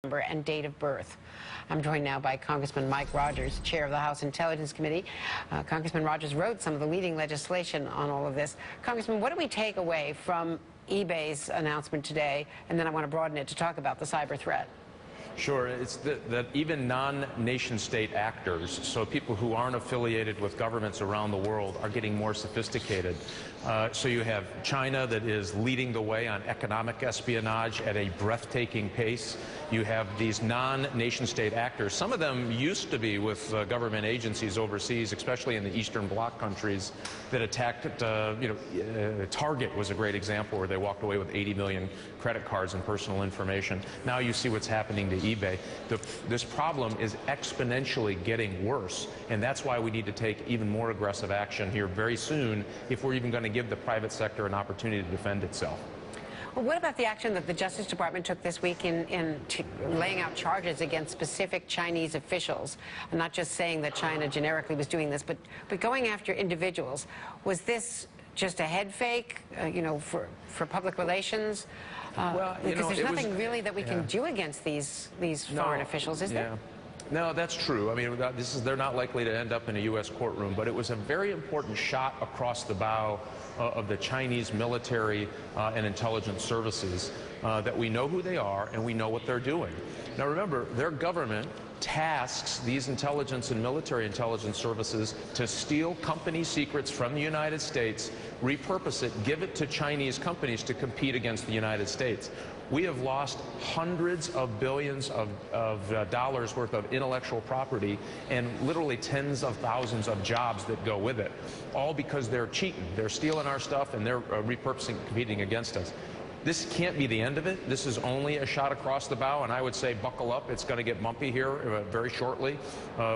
number and date of birth. I'm joined now by Congressman Mike Rogers, chair of the House Intelligence Committee. Congressman Rogers wrote some of the leading legislation on all of this. Congressman, what do we take away from eBay's announcement today? And then I want to broaden it to talk about the cyber threat. Sure. It's that even non-nation-state actors, so people who aren't affiliated with governments around the world, are getting more sophisticated. So you have China that is leading the way on economic espionage at a breathtaking pace. You have these non-nation-state actors. Some of them used to be with government agencies overseas, especially in the Eastern Bloc countries, that attacked, Target was a great example where they walked away with 80 million credit cards and personal information. Now you see what's happening to eBay. This problem is exponentially getting worse, and that's why we need to take even more aggressive action here very soon if we're even going to give the private sector an opportunity to defend itself. Well, what about the action that the Justice Department took this week in laying out charges against specific Chinese officials? I'm not just saying that China generically was doing this, but going after individuals. Was this just a head fake, for public relations? Because there's nothing really that we can do against these foreign officials, is there? No, that's true. I mean, they're not likely to end up in a U.S. courtroom, but it was a very important shot across the bow of the Chinese military and intelligence services that we know who they are and we know what they're doing. Now, remember, their government tasks these intelligence and military intelligence services to steal company secrets from the United States, repurpose it, give it to Chinese companies to compete against the United States. We have lost hundreds of billions of dollars worth of intellectual property and literally tens of thousands of jobs that go with it, all because they're cheating. They're stealing our stuff and they're repurposing, competing against us. This can't be the end of it. This is only a shot across the bow, and I would say buckle up. It's going to get bumpy here very shortly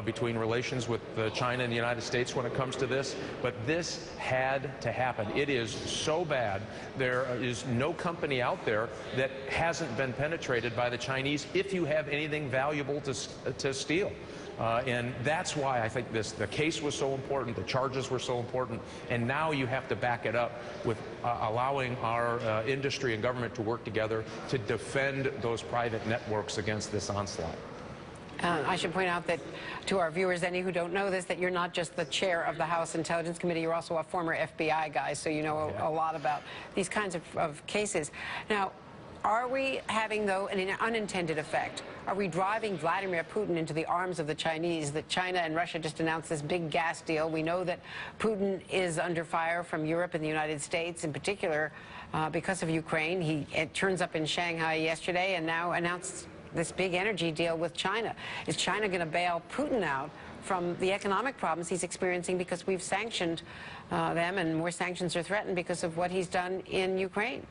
between relations with China and the United States when it comes to this. But this had to happen. It is so bad. There is no company out there that hasn't been penetrated by the Chinese if you have anything valuable to steal. And that's why I think the case was so important, the charges were so important, and now you have to back it up with allowing our industry and government to work together to defend those private networks against this onslaught. I should point out that to our viewers, any who don't know this, that you're not just the chair of the House Intelligence Committee, you're also a former FBI guy, so you know a lot about these kinds of cases. Now, are we having, though, an unintended effect? Are we driving Vladimir Putin into the arms of the Chinese? That China and Russia just announced this big gas deal. We know that Putin is under fire from Europe and the United States, in particular, because of Ukraine. He turns up in Shanghai yesterday and now announced this big energy deal with China. Is China going to bail Putin out from the economic problems he's experiencing because we've sanctioned them, and more sanctions are threatened because of what he's done in Ukraine?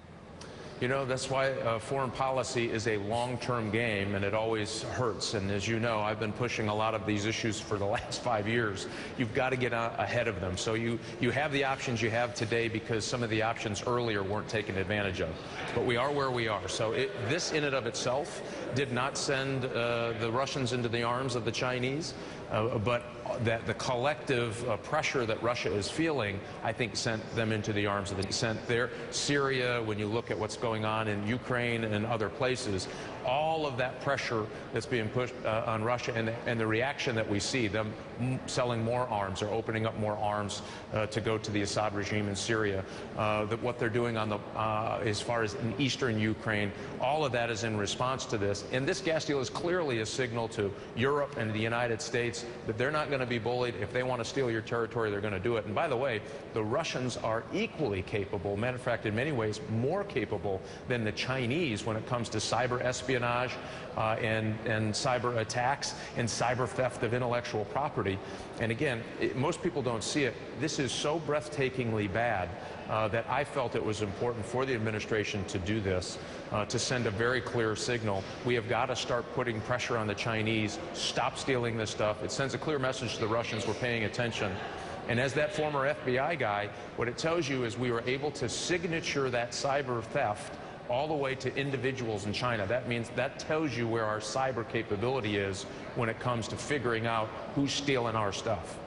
You know, that's why foreign policy is a long-term game, and it always hurts. And as you know, I've been pushing a lot of these issues for the last 5 years. You've got to get ahead of them. So you have the options you have today because some of the options earlier weren't taken advantage of. But we are where we are. So this in and of itself did not send the Russians into the arms of the Chinese, but that the collective pressure that Russia is feeling, I think, sent them into the arms of the sent there. Syria, when you look at what's going on in Ukraine and other places, all of that pressure that's being pushed on Russia and the reaction that we see, them selling more arms or opening up more arms to go to the Assad regime in Syria, what they're doing on as far as in eastern Ukraine, all of that is in response to this. And this gas deal is clearly a signal to Europe and the United States that they're not going to be bullied. If they want to steal your territory, they're going to do it. And by the way, the Russians are equally capable, matter of fact, in many ways, more capable than the Chinese when it comes to cyber espionage and cyber attacks and cyber theft of intellectual property. And again, most people don't see it. This is so breathtakingly bad that I felt it was important for the administration to do this, to send a very clear signal. We have got to start putting pressure on the Chinese. Stop stealing this stuff. It sends a clear message to the Russians we're paying attention. And as that former FBI guy, what it tells you is we were able to signature that cyber theft all the way to individuals in China. That tells you where our cyber capability is when it comes to figuring out who's stealing our stuff.